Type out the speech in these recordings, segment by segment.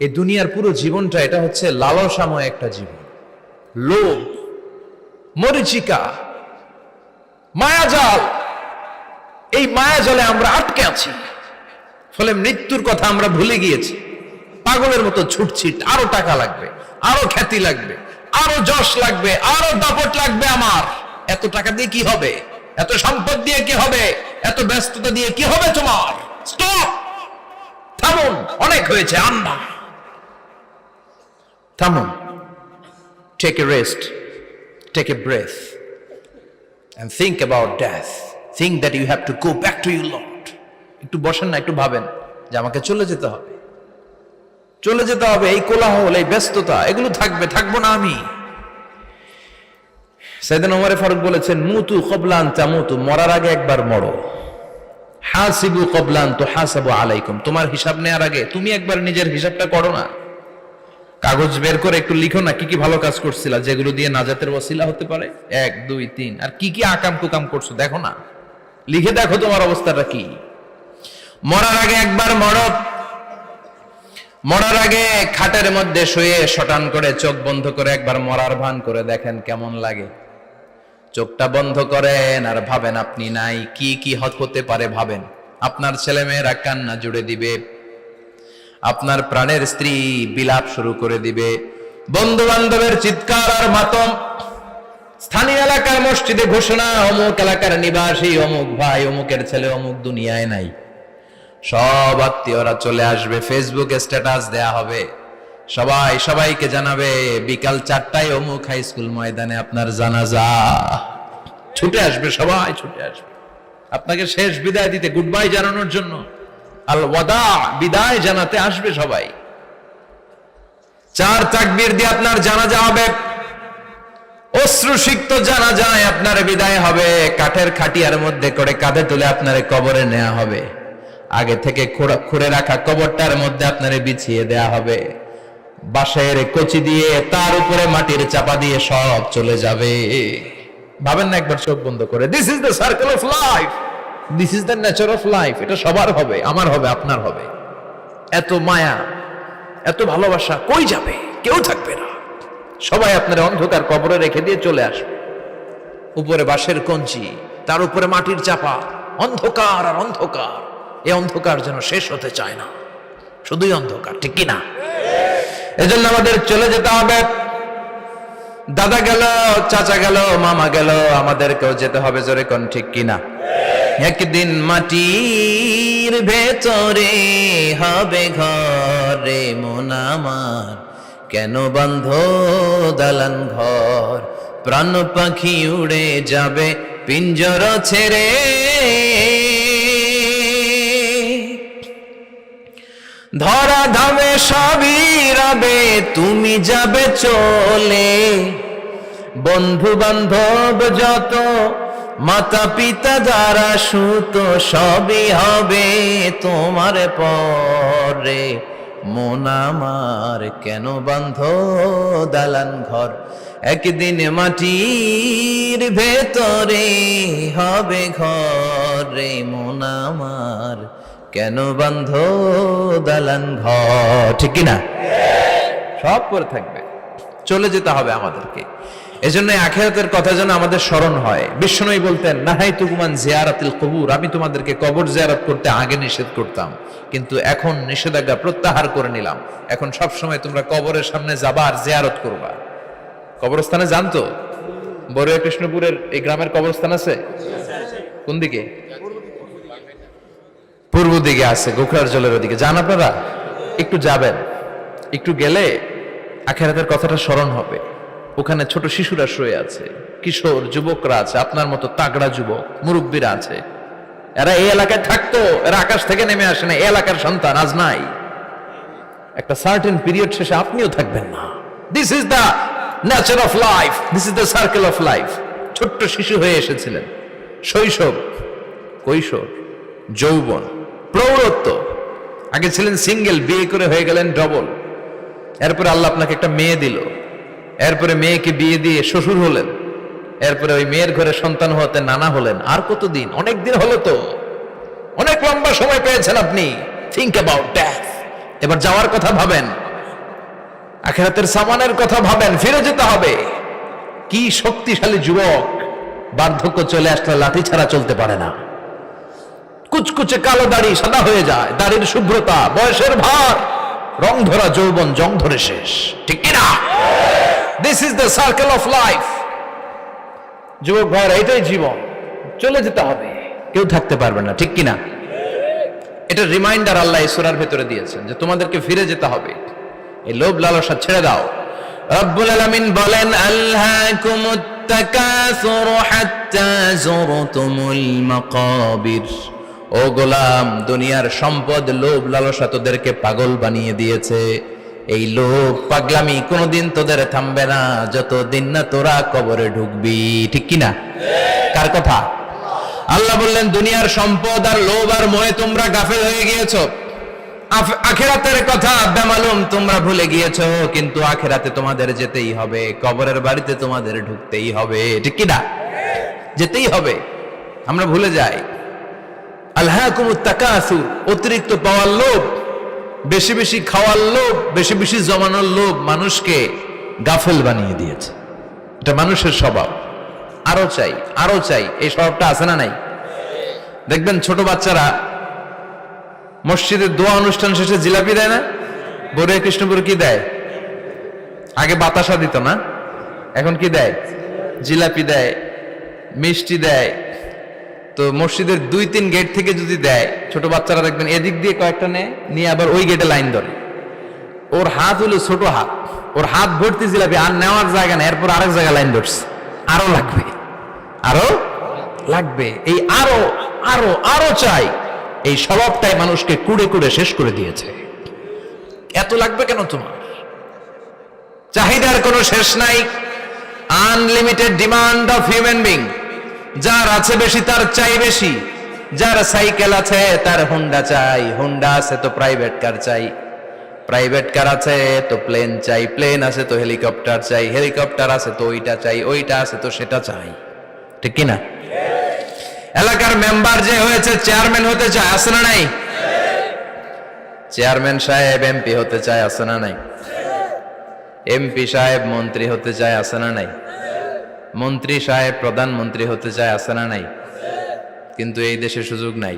এই দুনিয়ার পুরো জীবনটা এটা হচ্ছে লালসাময় একটা জীবন, লোভ, মরিচিকা, মায়াজাল। এই মায়াজালে আমরা আটকে আছি, ফলে মৃত্যুর কথা আমরা ভুলে গিয়েছি। পাগলের মতো ছুটছি, আরো টাকা লাগবে, আরো খ্যাতি লাগবে, আরো যশ লাগবে, আরো দাপট লাগবে। আমার এত টাকা দিয়ে কি হবে, এত সম্পদ দিয়ে কি হবে, এত ব্যস্ততা দিয়ে কি হবে তোমার? স্টপ, থামুন, অনেক হয়েছে, আন্না, থামুন। Take a rest, take a breath and think about death. Think that you have to go back to your Lord. একটু বসেন না, একটু ভাবেন যে আমাকে চলে যেতে হবে, চলে যেতে হবে। এই কোলাহল, এই ব্যস্ততা, এগুলো থাকবে, থাকবো না আমি। সাইয়েদনা ওমর ফারুক বলেছেন, মুতু ক্বাবলা আন তামুতু, মরার আগে একবার মরো। হাসিবু ক্বাবলা আন তুহাসাবু আলাইকুম, তোমার হিসাব নেওয়ার আগে তুমি একবার নিজের হিসাবটা করো না। কাগজ বের করে একটু লিখো না কি কি ভালো কাজ করছিলা, যেগুলো দিয়ে নাজাতের ওসিলা হতে পারে। 1 2 3, আর কি কি আকাম কুকাম করছো দেখো না, লিখে দেখো তোমার অবস্থাটা কি। মরার আগে একবার মরো। মরার আগে খাটের মধ্যে শুয়ে শটান করে চোখ বন্ধ করে একবার মরার ভান করে দেখেন কেমন লাগে। চোখটা বন্ধ করেন আর ভাবেন আপনি নাই, কি কি হতে পারে ভাবেন। আপনার ছেলেমেয়েরা কান্না জুড়ে দিবে, আপনার প্রাণের স্ত্রী বিলাপ শুরু করে দিবে, বন্ধু বান্ধবের চিৎকার আর মাতম, স্থানীয় এলাকার মসজিদে ঘোষণা, অমুক এলাকার নিবাসী অমুক ভাই অমুকের ছেলে অমুক দুনিয়ায় নাই। সব আত্মীয়রা চলে আসবে, ফেসবুকে স্ট্যাটাস দেয়া হবে, সবাই সবাইকে জানাবে বিকাল 4টায় অমুক হাই স্কুল ময়দানে আপনার জানাজা। ছুটে আসবে, সবাই ছুটে আসবে আপনাকে শেষ বিদায় দিতে, গুড বাই জানানোর জন্য, আল ওয়াদা, বিদায় জানাতে আসবে সবাই। 4 তাকবীর দিয়ে আপনার জানাজা হবে, অশ্রুসিক্ত জানাজায় আপনার বিদায় হবে। কাঠের খাটিয়ার মধ্যে করে কাঁধে তুলে আপনারে কবরে নেওয়া হবে। আগে থেকে খুঁড়ে রাখা কবরটার মধ্যে আপনারে বিছিয়ে দেয়া হবে। বাঁশের কচি দিয়ে তার উপরে মাটির চাপা দিয়ে সব চলে যাবে। ভাবেন না একবার চোখ বন্ধ করে, this is the circle of life, this is the nature of life. এটা সবার হবে, আমার হবে, আপনার হবে। এত মায়া, এত ভালোবাসা কই যাবে? কেউ থাকবে না, সবাই আপনার অন্ধকার কবরে রেখে দিয়ে চলে আসবে। উপরে বাঁশের কঞ্চি, তার উপরে মাটির চাপা, অন্ধকার আর অন্ধকার। এই অন্ধকার যেন শেষ হতে চায় না, শুধুই অন্ধকার, ঠিক কিনা? এজন্য আমাদের চলে যেতে হবে। দাদা গেল, চাচা গেল, মামা গেল, আমাদেরকেও যেতে হবে, জোরে কোন ঠিক কিনা? একদিন মাটির ভেতরে হবে ঘরে মন আমার, কেন বন্ধ দালান ঘর, প্রাণ পাখি উড়ে যাবে পিঞ্জর ছেড়ে। ধরা ধামে সবই রবে, তুমি যাবে চলে, বন্ধু বান্ধব যত, মাতা পিতা যারা সুত, সবই হবে তোমার পরে মন আমার, কেন বান্ধ দালান ঘর। একদিন মাটির ভেতরে হবে ঘরে মন আমার, কেন বান্ধ দালান ঘর, ঠিক কিনা? সব করে থাকবে, চলে যেতে হবে আমাদেরকে। এজন্য আখিরাতের কথা যেন আমাদের স্মরণ হয়। বিশ্বনবী বলতেন, নাহাইতুকুম আন জিয়ারাতিল কুবুর, আমি তোমাদেরকে কবর জিয়ারত করতে আগে নিষেধ করতাম, কিন্তু এখন নিষেধাজ্ঞা প্রত্যাহার করে নিলাম। এখন সব সময় তোমরা কবরের সামনে যাবা আর জিয়ারত করবা। কবরস্থানে জানতো বড়ুয়া কৃষ্ণপুরের এই গ্রামের কবরস্থান আছে কোন দিকে? পূর্ব দিকে আছে, গোখরার জলের ওদিকে। যান আপনারা, একটু যাবেন, একটু গেলে আখিরাতের কথাটা স্মরণ হবে। ওখানে ছোট শিশুরা শুয়ে আছে, কিশোর যুবকরা আছে, আপনার মতো তাগড়া যুবক, মুরব্বীরা আছে। এরা এই এলাকায় থাকতো, এরা আকাশ থেকে নেমে আসে না, এই এলাকার সন্তান, আজ নাই। একটা সার্টেন পিরিয়ড শেষে আপনিও থাকবেন না। This is the nature of life, this is the circle of life. ছোট্ট শিশু হয়ে এসেছিলেন, শৈশব, কৈশোর, যৌবন, প্রৌঢ়ত্ব। আগে ছিলেন সিঙ্গেল, বিয়ে করে হয়ে গেলেন ডবল। এরপরে আল্লাহ আপনাকে একটা মেয়ে দিল, এরপরে মেয়েকে বিয়ে দিয়ে শ্বশুর হলেন, এরপরে ওই মেয়ের ঘরে সন্তান হতে নানা হলেন। আর কতদিন? অনেক দিন হলো তো, অনেক লম্বা সময় পেয়েছেন আপনি। Think about death. এবার যাওয়ার কথা ভাবেন। আখিরাতের সামানের কথা ভাবেন, ফিরে যেতে হবে। কি শক্তিশালী যুবক, বার্ধক্য চলে আসলে লাঠি ছাড়া চলতে পারে না। কুচকুচে কালো দাড়ি সাদা হয়ে যায়, দাড়ির শুভ্রতা, বয়সের ভার, রং ধরা যৌবন জং ধরে শেষ, ঠিক কিনা? This is the circle of life. যুবক ভাইরা, এটাই জীবন, চলে যেতে হবে, কেউ থাকতে পারবে না, ঠিক কিনা? এটা রিমাইন্ডার আল্লাহ এই সূরার ভেতরে দিয়েছেন যে তোমাদেরকে ফিরে যেতে হবে, এই লোভ লালসা ছেড়ে দাও। রব্বুল আলামিন বলেন, আলহাকুমুত তাকাসুর হাত্তা যুরতুমুল মাকাবির। ও গোলাম, দুনিয়ার সম্পদ, লোভ লালসা তোদেরকে পাগল বানিয়ে দিয়েছে। এই লোভ পাগলামি কোনোদিন তোদের থামবে না যতদিন না তোরা কবরে ঢুকবি, ঠিক কিনা? কার কথা? আল্লাহ বললেন, দুনিয়ার সম্পদ আর লোভ আর মোহে তোমরা গাফেল হয়ে গিয়েছো। আখিরাতের কথা বেমালুম তোমরা ভুলে গিয়েছো, কিন্তু আখিরাতে তোমাদের যেতেই হবে, কবরের বাড়িতে তোমাদের ঢুকতেই হবে, ঠিক কিনা? যেতেই হবে, আমরা ভুলে যাই। আলহাকুমুত তাকাসুর, অতিরিক্ত পাওয়ার লোভ, বেশি বেশি খাওয়ার লোভ, বেশি বেশি জমানোর লোভ মানুষকে গাফেল বানিয়ে দিয়েছে। এটা মানুষের স্বভাব, আরো চাই আরো চাই, এই স্বভাবটা আছে না নাই? দেখবেন ছোট বাচ্চারা মসজিদের দোয়া অনুষ্ঠান শেষে জিলাপি দেয় না? বড়ে কৃষ্ণপুর কি দেয়? আগে বাতাসা দিত না, এখন কি দেয়? জিলাপি দেয়, মিষ্টি দেয়। তো মসজিদের 2-3 গেট থেকে যদি দেয়, ছোট বাচ্চারা দেখবেন এদিক দিয়ে কয়েকটা নিয়ে আবার ওই গেটে লাইন ধরে। ওর হাত হলো ছোট হাত, ওর হাত ভর্তি জিলাপি, আর নেওয়ার জায়গা না, এরপর আরেক জায়গায় লাইন ধরছে, আরো লাগবে, আরো লাগবে, এই আরো আরো আরো চাই। এই স্বভাবটাই মানুষকে কুড়ে কুড়ে শেষ করে দিয়েছে। এত লাগবে কেন তোমার? চাহিদার কোনো শেষ নাই, unlimited demand of human being. যার আছে বেশি তার চাই বেশি, যার সাইকেল আছে তার হুন্ডা চাই, হুন্ডা আছে তো প্রাইভেট কার চাই, প্রাইভেট কার আছে তো প্লেন চাই, প্লেন আছে তো হেলিকপ্টার চাই, হেলিকপ্টার আছে তো ওইটা চাই, ওইটা আছে তো সেটা চাই, ঠিক কিনা? এলাকার মেম্বার যে হয়েছে চেয়ারম্যান হতে চায়, আছে না নাই? চেয়ারম্যান সাহেব এমপি হতে চায়, আছে না নাই? এমপি সাহেব মন্ত্রী হতে চায়, আছে না নাই? মন্ত্রী সাহেব প্রধানমন্ত্রী হতে চায়, আছে না নাই? কিন্তু এই দেশে সুযোগ নাই,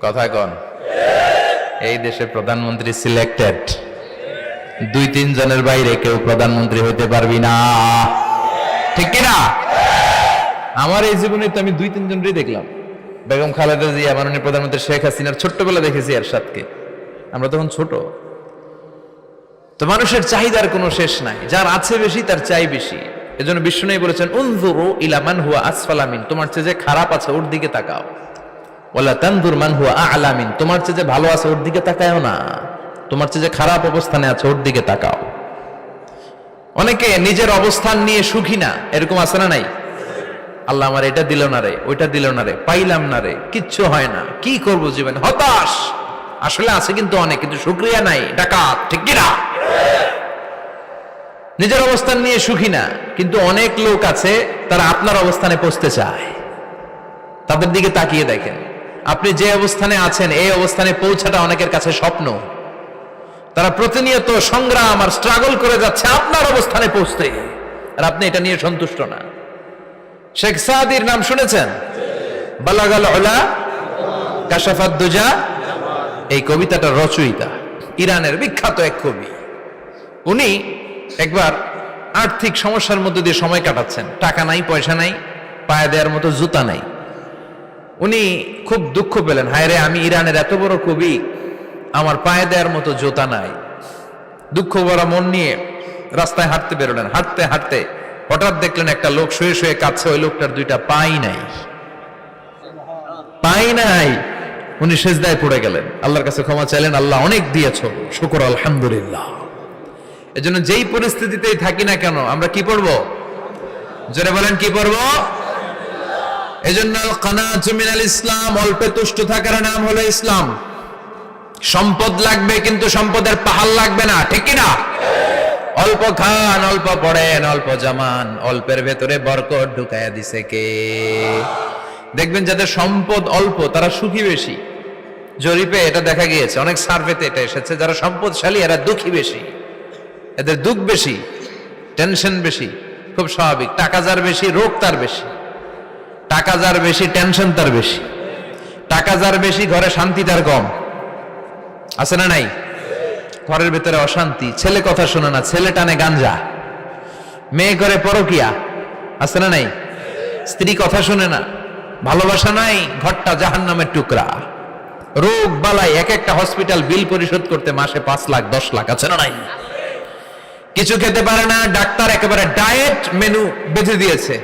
কথা কন। এই দেশে প্রধানমন্ত্রী সিলেক্টেড, 2-3 জনের বাইরে কেউ প্রধানমন্ত্রী হতে পারবি না, ঠিক কিনা? আমার এই জীবনে তো আমি 2-3 জনই দেখলাম। বেগম খালেদা জিয়া, মাননীয় প্রধানমন্ত্রী শেখ হাসিনার ছোট্টবেলা দেখেছি এরশাদকে, আমরা তখন ছোট। তো মানুষের চাহিদার কোনো শেষ নাই, যার আছে বেশি তার চাই বেশি। এজন্য বিষ্ণু বলেছেন, উনজুরু ইলা মান হুয়া আসফালা মিন, তোমার চেয়ে যে খারাপ আছে ওর দিকে তাকাও। ওয়ালা তানজুর মান হুয়া আ'লা মিন, তোমার চেয়ে যে ভালো আছে ওর দিকে তাকায়ও না, তোমার চেয়ে যে খারাপ অবস্থানে আছে ওর দিকে তাকাও। অনেকে নিজের অবস্থান নিয়ে সুখী না, এরকম আছে না নাই? আল্লাহ আমার এটা দিল না রে, ওইটা দিল না রে, পাইলাম না রে, কিচ্ছু হয় না, কি করব জীবনে, হতাশ। আসলে আছে কিন্তু অনেক, কিন্তু শুকরিয়া নাই, ডাকাত, ঠিক কিনা? নিজের অবস্থান নিয়ে সুখী না, কিন্তু অনেক লোক আছে তারা আপনার অবস্থানে পৌঁছতে চায়। তাদের দিকে তাকিয়ে দেখেন, আপনি যে অবস্থানে আছেন এই অবস্থানে পৌঁছাটা অনেকের কাছে স্বপ্ন। তারা প্রতিনিয়ত সংগ্রাম আর স্ট্রাগল করে যাচ্ছে আপনার অবস্থানে পৌঁছতে, আর আপনি এটা নিয়ে সন্তুষ্ট না। শেখ সাদির নাম শুনেছেন? বালাগাল উলা কাশাফাত দুজা, এই কবিতাটার রচয়িতা ইরানের বিখ্যাত এক কবি। উনি একবার আর্থিক সমস্যার মধ্যে দিয়ে সময় কাটাচ্ছেন, টাকা নাই, পয়সা নাই, পায়ে দেওয়ার মতো জুতা নাই। উনি খুব দুঃখ পেলেন, হায় রে, আমি ইরানের এত বড় কবি, আমার পায়ে দেওয়ার মতো জুতা নাই। দুঃখ ভরা মন নিয়ে রাস্তায় হাঁটতে বেরোলেন। হাঁটতে হাঁটতে হঠাৎ দেখলেন একটা লোক শুয়ে শুয়ে কাঁদছে, ওই লোকটার 2টা পাই নাই, পাই নাই। উনি সেজদায় পড়ে গেলেন, আল্লাহর কাছে ক্ষমা চাইলেন, আল্লাহ অনেক দিয়েছো, শুকর আলহামদুলিল্লাহ। এজন্য যেই পরিস্থিতিতেই থাকি না কেন আমরা কি পড়বো? জোরে বলেন, কি পড়বো? এজন্য কানাতু মিনাল ইসলাম, অল্পে তুষ্ট থাকার নাম হলো ইসলাম। সম্পদ লাগবে কিন্তু সম্পদের পাহাড় লাগবে না, ঠিক কিনা? অল্প খান, অল্প পড়েন, অল্প জমান, অল্পের ভেতরে বরকত ঢুকায়া দিছে কে? দেখবেন যাদের সম্পদ অল্প তারা সুখী বেশি। জরিপে এটা দেখা গিয়েছে, অনেক সার্ভেতে এটা এসেছে, যারা সম্পদশালী এরা দুঃখী বেশি। এদের দুঃখ বেশি, টেনশন বেশি, খুব স্বাভাবিক। টাকা যার বেশি, রোগ তার বেশি। টাকা যার বেশি, টেনশন তার বেশি। টাকা যার বেশি, ঘরে শান্তি তার কম। আছে না নাই? ঘরের ভিতরে অশান্তি, ছেলে কথা শোনে না, ছেলে টানে গাঞ্জা, মেয়ে করে পরকিয়া। আছে না নাই? স্ত্রী কথা শোনে না, ভালোবাসা নাই, ঘরটা জাহান্নামের টুকরা। রোগ বালাই, এক একটা হসপিটাল বিল পরিশোধ করতে মাসে 5 লাখ 10 লাখ। আছে না নাই? কিছু খেতে পারে না, ডাক্তার একেবারে ডায়েট মেনু বেঁধে দিয়েছে।